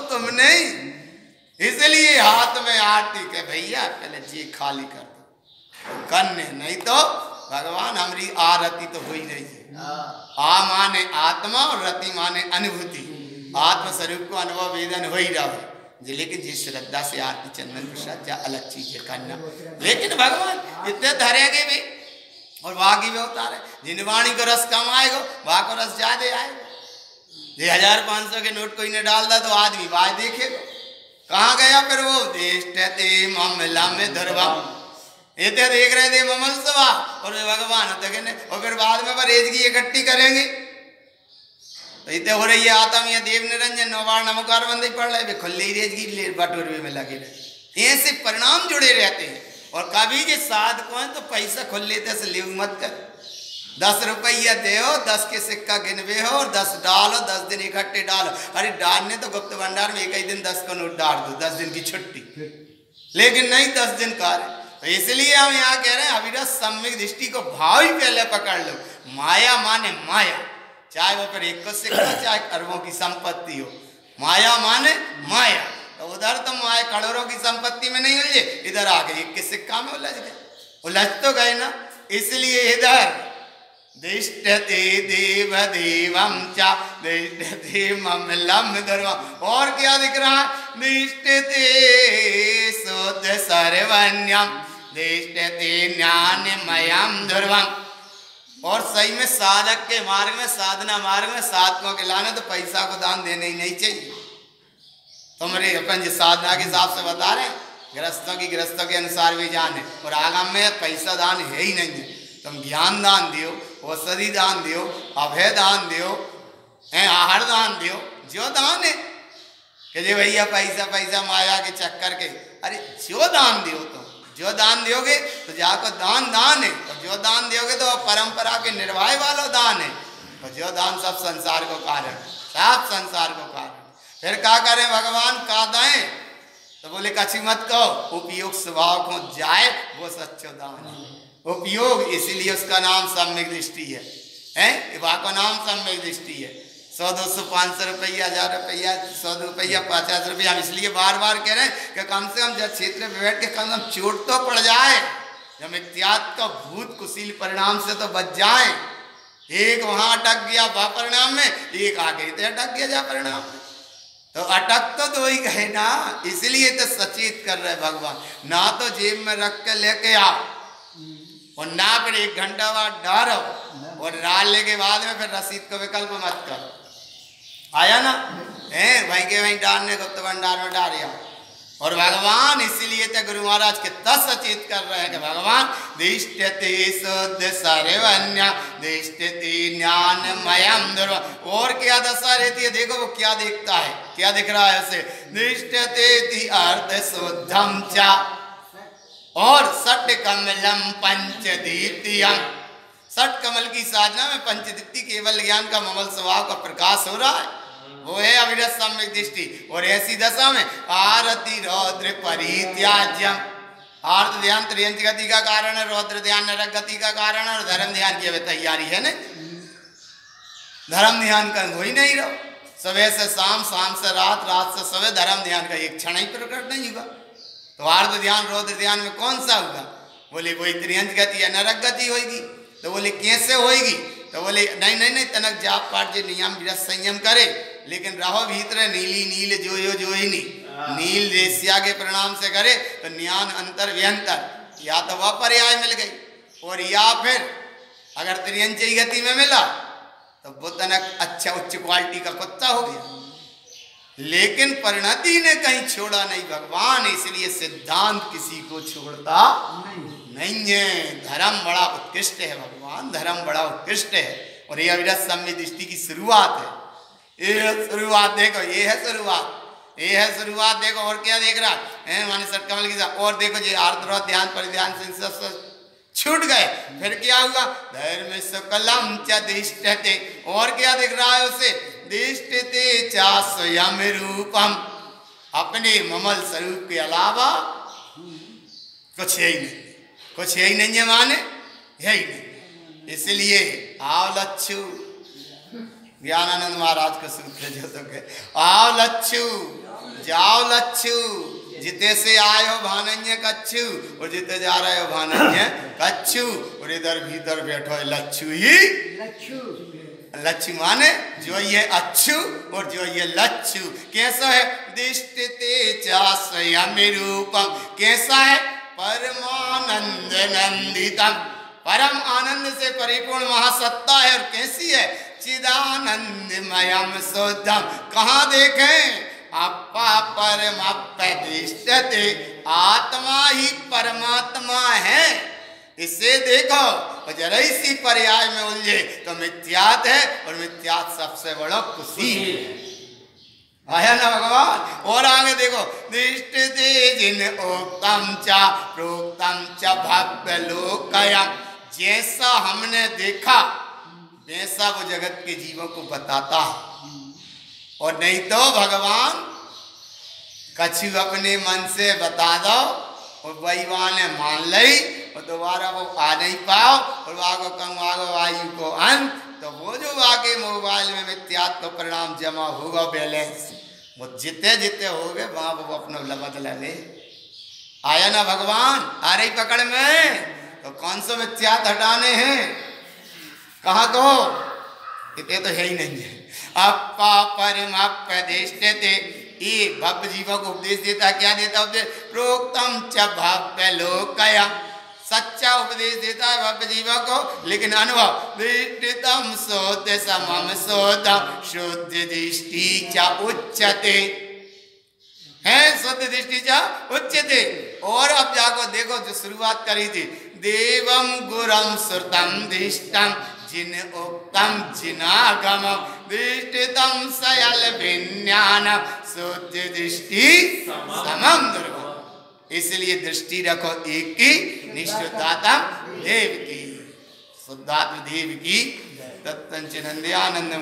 तुम नहीं, इसलिए हाथ में आरती के भैया पहले जी खाली कर दो कन्ने, नहीं तो भगवान हमारी आरती तो हो ही रही है। आ माने आत्मा और रति माने अनुभूति, आत्म स्वरूप को अनुभव वेदन हो ही रहा है जी। लेकिन जिस श्रद्धा से आरती चंदन प्रसाद जा अलग चीज है करना, लेकिन भगवान इतने धरेंगे भी और बाकी भी उतारे। जिन वाणी को रस कम आएगा वहां को रस ज्यादा आएगा। ये 1500 के नोट कोई ने डाल दा तो आदमी बाय देखेगा, कहाँ गया फिर वो देशते मामला में धरवा इतने देख रहे थे ममल सभा और भगवान तक और फिर बाद में रेज की इकट्ठी करेंगे तो इतने हो रही है आतम या देव निरंजन नवार नमकार बंदे पड़ रहे खुले रेज की बटोरवे में लगे रहे। ऐसे परिणाम जुड़े रहते हैं। और कभी जो साधक है तो पैसा खुल लेते से लिव मत कर, 10 रुपया दे 10 के सिक्का गिनवे हो और 10 डालो, 10 दिन इकट्ठे डालो। अरे डालने तो गुप्त भंडार में एक ही दिन 10 का नोट डाल दो, 10 दिन की छुट्टी, लेकिन नहीं 10 दिन कार्य। तो इसलिए हम यहाँ कह रहे हैं अविरत सम्यक दृष्टि को भाव ही पहले पकड़ लो। माया माने माया, चाहे वो फिर एक सिक्का चाहे अरबों की संपत्ति हो, माया माने माया। तो उधर तो माया करोड़ों की संपत्ति में नहीं उलझे, इधर आके एक के सिक्का में उलझ गए, उलझ तो गए ना। इसलिए इधर दिष्टते देव देवम चा दिष्टते ममलम धर्मम, और क्या दिख रहा है, दिष्टते शुद्ध सर्वन्यम दिष्टते ज्ञानमयम ध्रुवम। और सही में साधक के मार्ग में, साधना मार्ग में साधकों के लाने तो पैसा को दान देने ही नहीं चाहिए। तुम्हारे अपन जो साधना के हिसाब से बता रहे गृहस्थों के अनुसार भी जाने, और आगम में पैसा दान है ही नहीं है। तुम ज्ञान दान दियो, औषधि दान दियो, अभय दान दियो, आहार दान दियो, जो दान है कि जे भैया पैसा पैसा माया के चक्कर के, अरे जो दान दियो तुम, जो दान दोगे तो जाकर दान दान है, और जो दान दोगे तो परंपरा के निर्वाह वाला दान है, और जो दान सब संसार को कारण, सब संसार को कारण। फिर क्या करें भगवान का दें, तो बोले कछु मत कहो, उपयोग स्वभाव को जाए वो सच्चो दान है। उपयोग इसलिए उसका नाम सम्यक दृष्टि है, वहाँ का नाम सम्यक दृष्टि है। 100, 200, 500 रुपया, 1000 रुपया, 100 रुपया, 50 रुपया, हम इसलिए बार बार कह रहे हैं कि कम से कम जब क्षेत्र में बैठ के कम से कम चोट तो पड़ जाए, जब इत्यादि का भूत कुशील परिणाम से तो बच जाए। एक वहां अटक गया बा परिणाम में, एक आगे तो अटक गया जा परिणाम में, तो अटक तो ही गए ना। इसलिए तो सचेत कर रहे भगवान, ना तो जेब में रख के लेके आओ और ना फिर 1 घंटा बाद डालो, और डालने के बाद में फिर रसीद को विकल्प मत करो। आया ना, वहीं के वहीं डालने गुप्त भंडार में डाल दिया। और भगवान इसीलिए तो गुरु महाराज कितना सचेत कर रहे हैं कि भगवान दिष्टते शुद्ध सर्वन्य दिष्टते ज्ञानमयम ध्रुवम। और क्या दशा रहती है, देखो वो क्या देखता है, क्या दिख रहा है उसे, दिष्टते अर्थ शुद्धम चा, और सट कमलम पंचदीप्तियम। सट कमल की साधना में पंचदीप्ति केवल ज्ञान का ममल स्वभाव का प्रकाश हो रहा है, वो है अविरत सम्यक दृष्टि। और ऐसी दशा में आरति रौद्र परित्याज्यम, आर्त ध्यान त्रियंच गति का कारण है, रौद्र ध्यान नरक गति का कारण है, और धर्म ध्यान की अभी तैयारी है ना। धर्म ध्यान का हो ही नहीं रहो, सुबह से शाम, शाम से रात, रात से सुबह, धर्म ध्यान का एक क्षण ही प्रकट नहीं होगा। तो आर्त ध्यान रौद्र ध्यान में कौन सा होगा, बोले वही त्रियंच गति या नरक गति होगी। तो बोले कैसे होगी, तो बोले नहीं नहीं नहीं, तनक जाप पाठ जो नियम विरत संयम करे, लेकिन रहो भीतर नीली नील जो ही नहीं, नील रेस्या के परिणाम से करे तो ज्ञान अंतर व्यंतर, या तो वह पर्याय मिल गई, और या फिर अगर त्रियंची गति में मिला तो वो तनक अच्छा उच्च क्वालिटी का कुत्ता हो गया। लेकिन परिणति ने कहीं छोड़ा नहीं भगवान, इसलिए सिद्धांत किसी को छोड़ता नहीं है। धर्म बड़ा उत्कृष्ट है भगवान, धर्म बड़ा उत्कृष्ट है। और ये अविरत सम्यक दृष्टि की शुरुआत है, ये शुरुआत देखो, ये है शुरुआत, ये है शुरुआत। देखो और क्या देख रहा है, माने सट कमल की साथ, और देखो जी आर्द्र ध्यान परिध्यान से सब छूट गए। फिर क्या हुआ, धर्म सकलम च दिष्टते, और क्या दिख रहा है उसे, दिष्टते चा स्वयं रूपम, अपने ममल स्वरूप के अलावा कुछ है ही नहीं, कुछ है ही नहीं है, माने है ही नहीं। इसलिए आओ लच्छू, ज्ञानानंद महाराज का सूत्र जो तो कहे, आओ लच्छू जाओ लच्छू, जिते से आयो भानन्य कच्छू, और जिते जा रहे हो भानन्य कच्छू, और इधर भीतर बैठो है लच्छू ही लच्छू। लच्छू माने जो ये अच्छू और जो ये लच्छू। कैसा है? दिष्टते चा स्वयं रूपम, कैसा है? परमानंद नंदितम, परम आनंद से परिपूर्ण महासत्ता है। और कैसी है? चिदानंदमयम शुद्धम, कहाँ देखें? अपा परमप्रतिष्ठते, आत्मा ही परमात्मा है, इसे देखो। और जरा इसी पर्याय में उलझे तो मिथ्यात है, और मिथ्यात सबसे बड़ा खुशी है। आया ना भगवान? और आगे देखो, दृष्टते जिन ओक्तम चा प्रोक्तम च भव्य लोकयम, जैसा हमने देखा वैसा वो जगत के जीवों को बताता है। और नहीं तो भगवान कछु अपने मन से बता दो और वहीवान ने मान ली, और दोबारा वो आ नहीं पाओ, और वागो कम वागो आयु को अंत, तो वो जो वाके मोबाइल में मिथ्यात को परिणाम जमा होगा बैलेंस, वो जिते जिते हो गए वहां वो अपना बदला ले। आया ना भगवान? आ रही पकड़ में? तो कौन सा मिथ्यात हटाने हैं? कहाँ को? इतने तो है ही नहीं है। अपा परमप्रतिष्ठते, ये भव्य जीवों को उपदेश देता। क्या देता उपदेश? प्रोक्तम च भव्य लोकया, सच्चा उपदेश देता है भव्य जीवों को, लेकिन अनुभव दृष्टितम सोत समम सोतम शुद्ध दृष्टि च उच्चते है, शुद्ध दृष्टि च उच्चते। और अब जाको देखो जो शुरुआत करी थी, देवम गुरम श्रुतम दृष्टम जिन उक्तम जिनागम दृष्टितम सयल विज्ञान शुद्ध दृष्टि समम दुर्गम। इसलिए दृष्टि रखो एक की, निःशुद्धात्म देव की, शुद्धात्म देव की। तत्तंच नंदे आनंद